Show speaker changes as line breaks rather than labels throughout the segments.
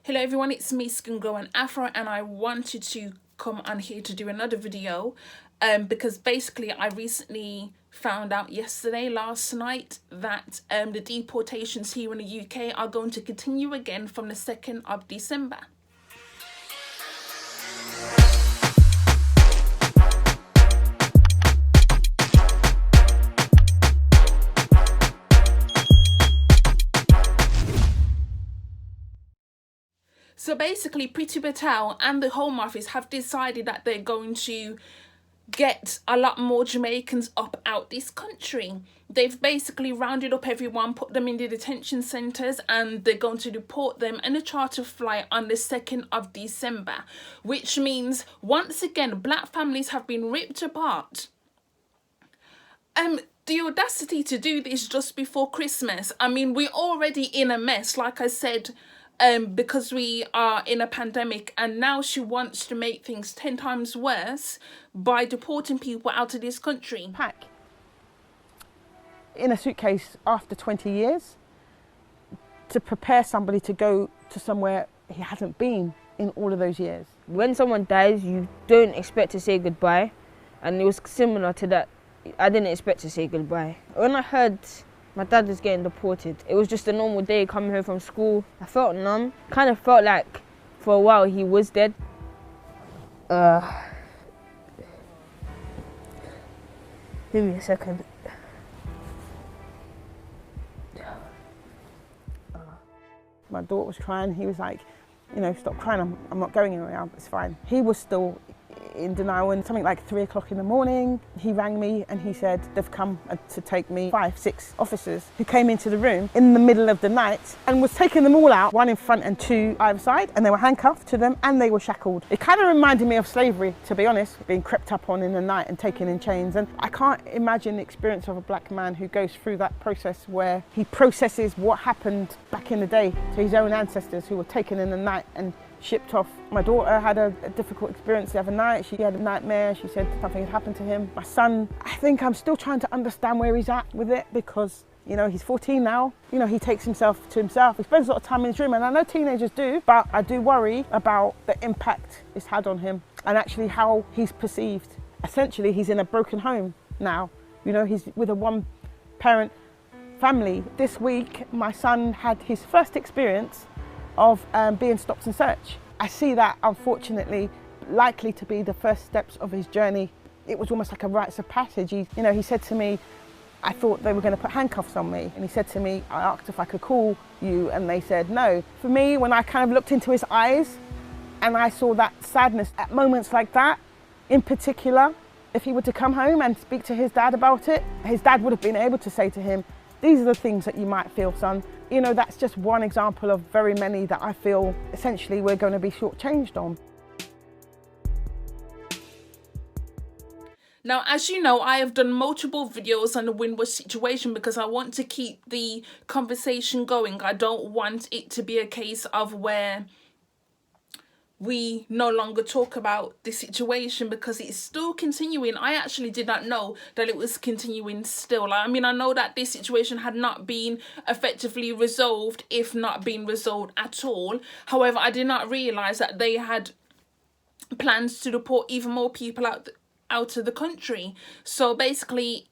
Hello everyone, it's me SkingloNafro, and I wanted to come on here to do another video because basically I recently found out last night, that the deportations here in the UK are going to continue again from the 2nd of December. So basically, Priti Patel and the Home Office have decided that they're going to get a lot more Jamaicans up out this country. They've basically rounded up everyone, put them in the detention centres, and they're going to deport them in a charter flight on the 2nd of December, which means once again black families have been ripped apart. The audacity to do this just before Christmas. I mean, we're already in a mess, like I said, because we are in a pandemic, and now she wants to make things 10 times worse by deporting people out of this country.
Pack in a suitcase after 20 years to prepare somebody to go to somewhere he hasn't been in all of those years.
When someone dies, you don't expect to say goodbye, and it was similar to that. I didn't expect to say goodbye. When I heard my dad was getting deported, it was just a normal day coming home from school. I felt numb. Kind of felt like for a while he was dead. Give me a second.
My daughter was crying. He was like, you know, stop crying, I'm not going anywhere, it's fine. He was still in denial, and something like 3 o'clock in the morning, he rang me and he said they've come to take me. 5, 6 officers who came into the room in the middle of the night and was taking them all out, 1 in front and 2 either side, and they were handcuffed to them and they were shackled. It kind of reminded me of slavery, to be honest, being crept up on in the night and taken in chains. And I can't imagine the experience of a black man who goes through that process, where he processes what happened back in the day to his own ancestors who were taken in the night and shipped off. My daughter had a difficult experience the other night. She had a nightmare. She said something had happened to him. My son, I think I'm still trying to understand where he's at with it, because, you know, he's 14 now. You know, he takes himself to himself. He spends a lot of time in his room, and I know teenagers do, but I do worry about the impact it's had on him and actually how he's perceived. Essentially, he's in a broken home now. You know, he's with a one-parent family. This week, my son had his first experience of being stopped and searched. I see that, unfortunately, likely to be the first steps of his journey. It was almost like a rites of passage. He said to me, I thought they were going to put handcuffs on me. And he said to me, I asked if I could call you, and they said no. For me, when I kind of looked into his eyes and I saw that sadness at moments like that, in particular, if he were to come home and speak to his dad about it, his dad would have been able to say to him, these are the things that you might feel, son. You know, that's just one example of very many that I feel essentially we're going to be shortchanged on.
Now, as you know, I have done multiple videos on the Windrush situation because I want to keep the conversation going. I don't want it to be a case of where we no longer talk about the situation, because it's still continuing. I actually did not know that it was continuing still. I mean, I know that this situation had not been effectively resolved, if not been resolved at all. However, I did not realise that they had plans to deport even more people out of the country. So basically,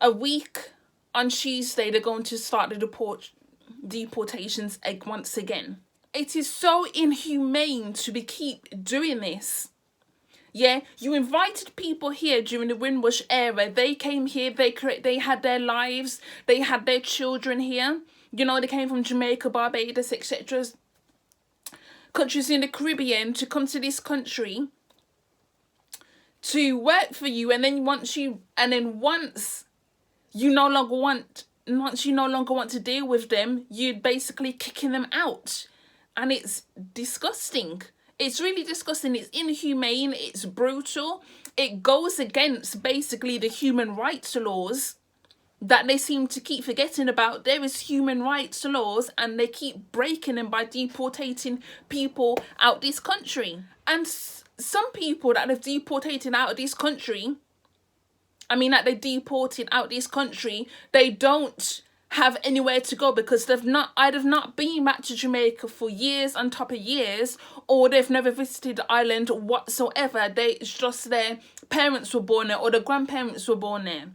a week on Tuesday, they're going to start the deportations once again. It is so inhumane to keep doing this. Yeah, you invited people here during the Windrush era. They came here, they had their lives, they had their children here. You know, they came from Jamaica, Barbados, etc. Countries in the Caribbean to come to this country to work for you, and then once you no longer want to deal with them, you're basically kicking them out. And it's disgusting. It's really disgusting. It's inhumane. It's brutal. It goes against basically the human rights laws that they seem to keep forgetting about. There is human rights laws, and they keep breaking them by deportating people out this country. And some people that have deported out of this country, they don't have anywhere to go because they've not either not been back to Jamaica for years on top of years, or they've never visited the island whatsoever. It's just their parents were born there or their grandparents were born there.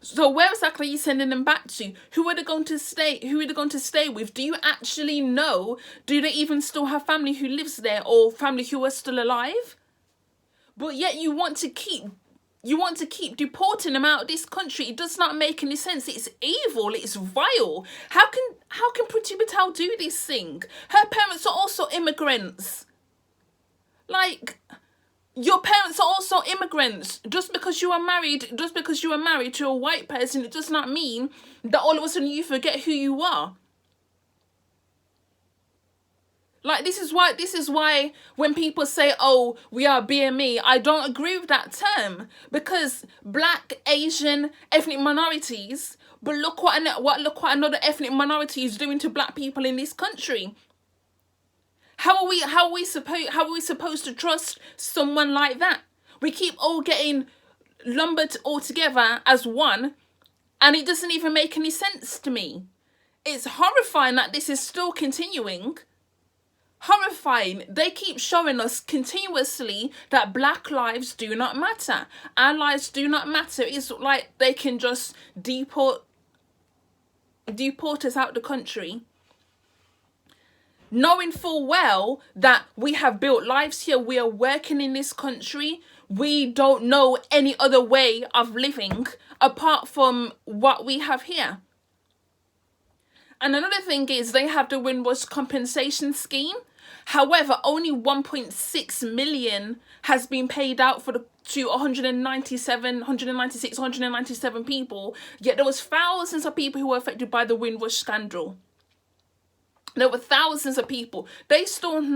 So where exactly are you sending them back to? Who are they going to stay? Who are they going to stay with? Do you actually know? Do they even still have family who lives there or family who are still alive? But yet you want to keep deporting them out of this country. It does not make any sense. It's evil. It's vile. How can Priti Patel do this thing? Her parents are also immigrants. Like, your parents are also immigrants. Just because you are married to a white person, it does not mean that all of a sudden you forget who you are. Like, this is why when people say, oh, we are BME, I don't agree with that term. Because black, Asian, ethnic minorities, but look what another ethnic minority is doing to black people in this country. How are we supposed to trust someone like that? We keep all getting lumbered all together as one, and it doesn't even make any sense to me. It's horrifying that this is still continuing. Horrifying. They keep showing us continuously that black lives do not matter. Our lives do not matter. It's like they can just deport us out the country, knowing full well that we have built lives here. We are working in this country. We don't know any other way of living apart from what we have here. And another thing is they have the Windrush compensation scheme. However, only 1.6 million has been paid out to 197 people. Yet there was thousands of people who were affected by the Windrush scandal. There were thousands of people. They still have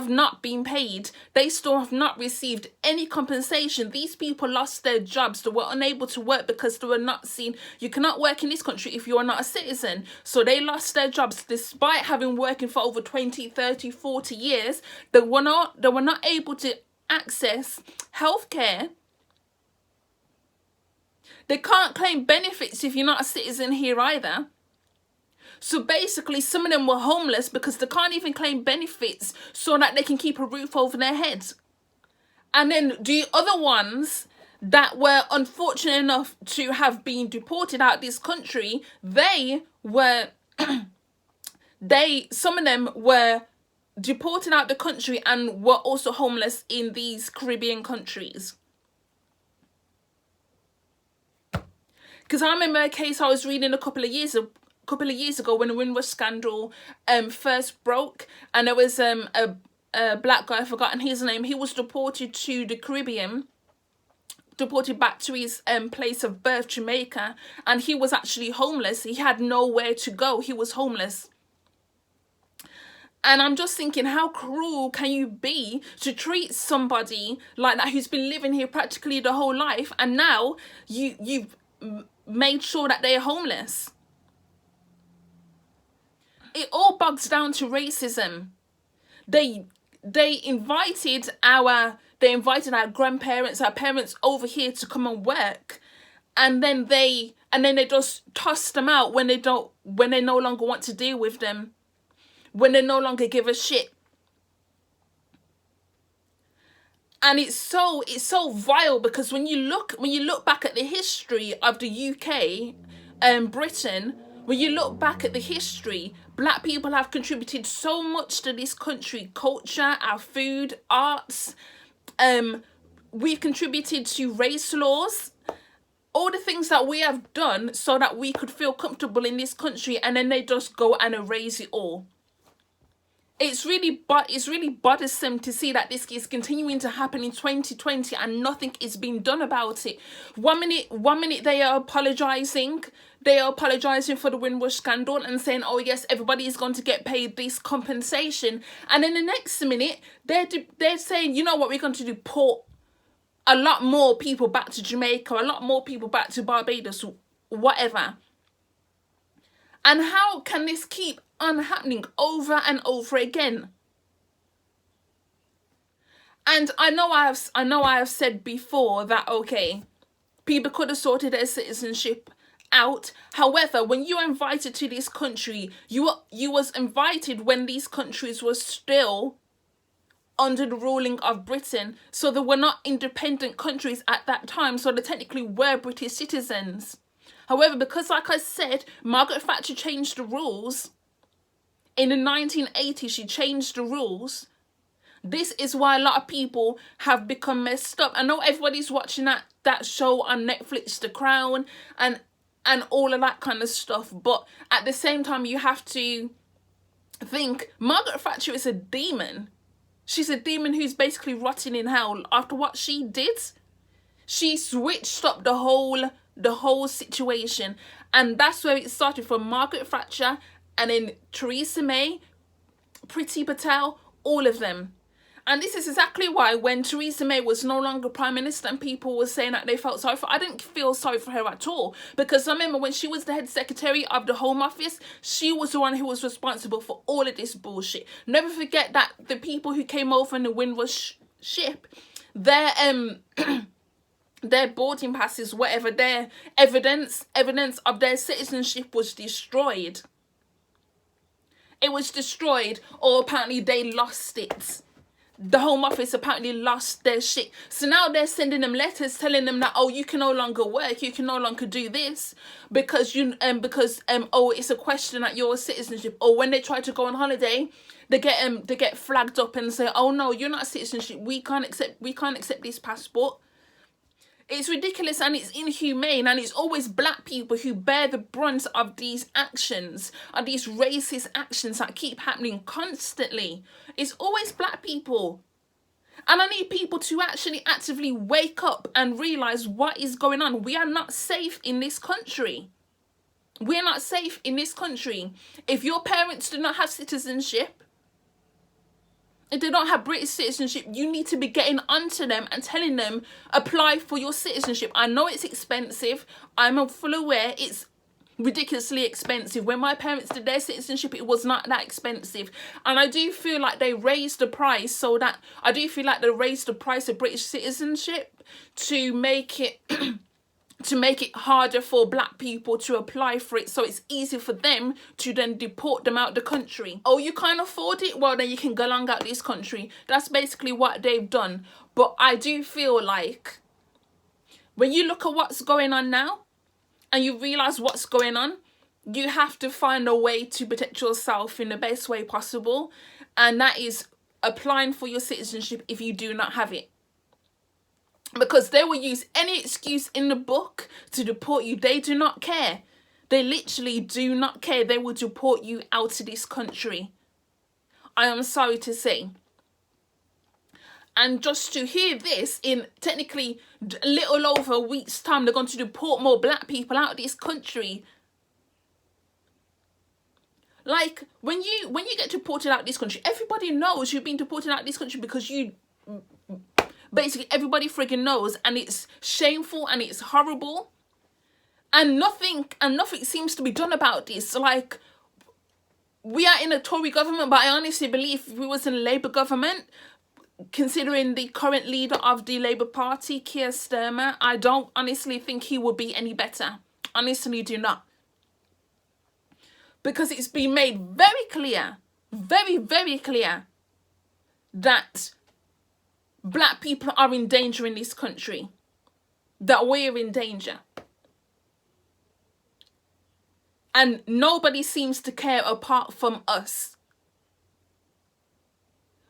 not been paid. They still have not received any compensation. These people lost their jobs. They were unable to work because they were not seen. You cannot work in this country if you are not a citizen. So they lost their jobs despite having working for over 20, 30, 40 years. They were not able to access healthcare. They can't claim benefits if you're not a citizen here either. So basically, some of them were homeless because they can't even claim benefits so that they can keep a roof over their heads. And then the other ones that were unfortunate enough to have been deported out of this country, some of them were deported out the country and were also homeless in these Caribbean countries. Because I remember a case I was reading a couple of years ago when the Windrush scandal first broke, and there was a black guy, I've forgotten his name. He was deported to the Caribbean, deported back to his place of birth, Jamaica, and he was actually homeless. He had nowhere to go. He was homeless. And I'm just thinking, how cruel can you be to treat somebody like that who's been living here practically the whole life, and now you've made sure that they're homeless? It all bogs down to racism. They invited our grandparents, our parents over here to come and work, and then they just toss them out when they no longer want to deal with them, when they no longer give a shit. And it's so vile because when you look back at the history of the UK and Britain, when you look back at the history, black people have contributed so much to this country. Culture, our food, arts. We've contributed to race laws. All the things that we have done so that we could feel comfortable in this country, and then they just go and erase it all. It's really bothersome to see that this is continuing to happen in 2020 and nothing is being done about it. One minute they are apologizing. They are apologizing for the Windrush scandal and saying, oh yes, everybody is going to get paid this compensation. And then the next minute, they're saying, you know what, we're going to deport a lot more people back to Jamaica, a lot more people back to Barbados, whatever. And how can this keep on happening over and over again? And I know I have said before that, okay, people could have sorted their citizenship out. However, when you were invited to this country, you was invited when these countries were still under the ruling of Britain. So they were not independent countries at that time. So they technically were British citizens. However, because like I said, Margaret Thatcher changed the rules. In the 1980s, she changed the rules. This is why a lot of people have become messed up. I know everybody's watching that show on Netflix, The Crown, and all of that kind of stuff. But at the same time, you have to think Margaret Thatcher is a demon. She's a demon who's basically rotting in hell. After what she did, she switched up the whole situation. And that's where it started, from Margaret Thatcher, and then Theresa May, Priti Patel, all of them. And this is exactly why when Theresa May was no longer Prime Minister and people were saying that they felt sorry for her, I didn't feel sorry for her at all. Because I remember when she was the head secretary of the Home Office, she was the one who was responsible for all of this bullshit. Never forget that the people who came over in the Windrush ship, their boarding passes, whatever, their evidence of their citizenship was destroyed. It was destroyed, or apparently they lost it. The Home Office apparently lost their shit. So now they're sending them letters telling them that, oh, you can no longer work, you can no longer do this because oh, it's a question at your citizenship. Or when they try to go on holiday, they get flagged up and say, oh no, you're not a citizenship. We can't accept this passport. It's ridiculous and it's inhumane, and it's always black people who bear the brunt of these actions, of these racist actions that keep happening constantly. It's always black people. And I need people to actually actively wake up and realise what is going on. We are not safe in this country. We are not safe in this country. If your parents do not have citizenship, if they don't have British citizenship, you need to be getting onto them and telling them, apply for your citizenship. I know it's expensive. I'm fully aware it's ridiculously expensive. When my parents did their citizenship, it was not that expensive. And I do feel like they raised the price of British citizenship to make it to make it harder for black people to apply for it, so it's easy for them to then deport them out the country. Oh, you can't afford it? Well, then you can go along out this country. That's basically what they've done. But I do feel like when you look at what's going on now and you realise what's going on, you have to find a way to protect yourself in the best way possible, and that is applying for your citizenship if you do not have it. Because they will use any excuse in the book to deport you. They do not care. They literally do not care. They will deport you out of this country. I am sorry to say. And just to hear this, in technically a little over a week's time, they're going to deport more black people out of this country. Like, when you get deported out of this country, everybody knows you've been deported out of this country because you... Basically, everybody friggin' knows, and it's shameful and it's horrible, and nothing seems to be done about this. Like, we are in a Tory government, but I honestly believe if we was in a Labour government, considering the current leader of the Labour Party, Keir Starmer, I don't honestly think he would be any better. Honestly, do not, because it's been made very clear, very, very clear, that black people are in danger in this country. That we're in danger. And nobody seems to care apart from us.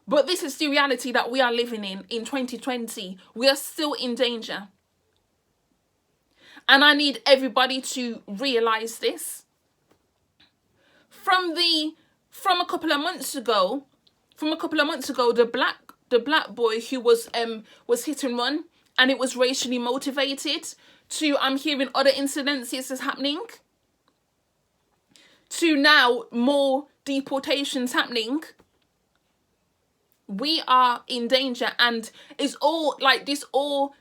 But this is the reality that we are living in 2020. We are still in danger. And I need everybody to realise this. From a couple of months ago, the black boy who was hit and run, and it was racially motivated, to I'm hearing other incidences is happening, to now more deportations happening. We are in danger, and it's all like this all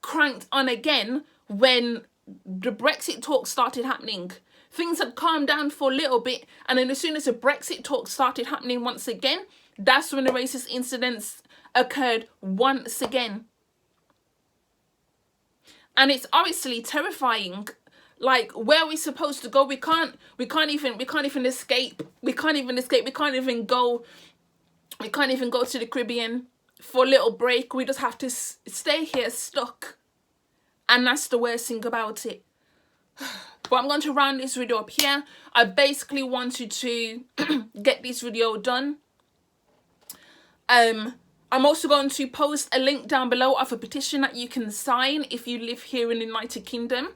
cranked on again when the Brexit talks started happening. Things had calmed down for a little bit, and then as soon as the Brexit talk started happening once again, that's when the racist incidents occurred once again. And it's obviously terrifying. Like, where are we supposed to go? We can't even escape. We can't even go to the Caribbean for a little break. We just have to stay here stuck. And that's the worst thing about it. But I'm going to round this video up here. I basically wanted to get this video done. I'm also going to post a link down below of a petition that you can sign if you live here in the United Kingdom.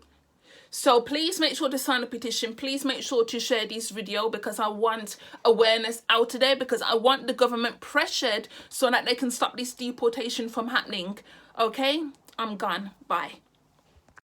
So please make sure to sign a petition. Please make sure to share this video, because I want awareness out today, because I want the government pressured so that they can stop this deportation from happening. Okay, I'm gone. Bye.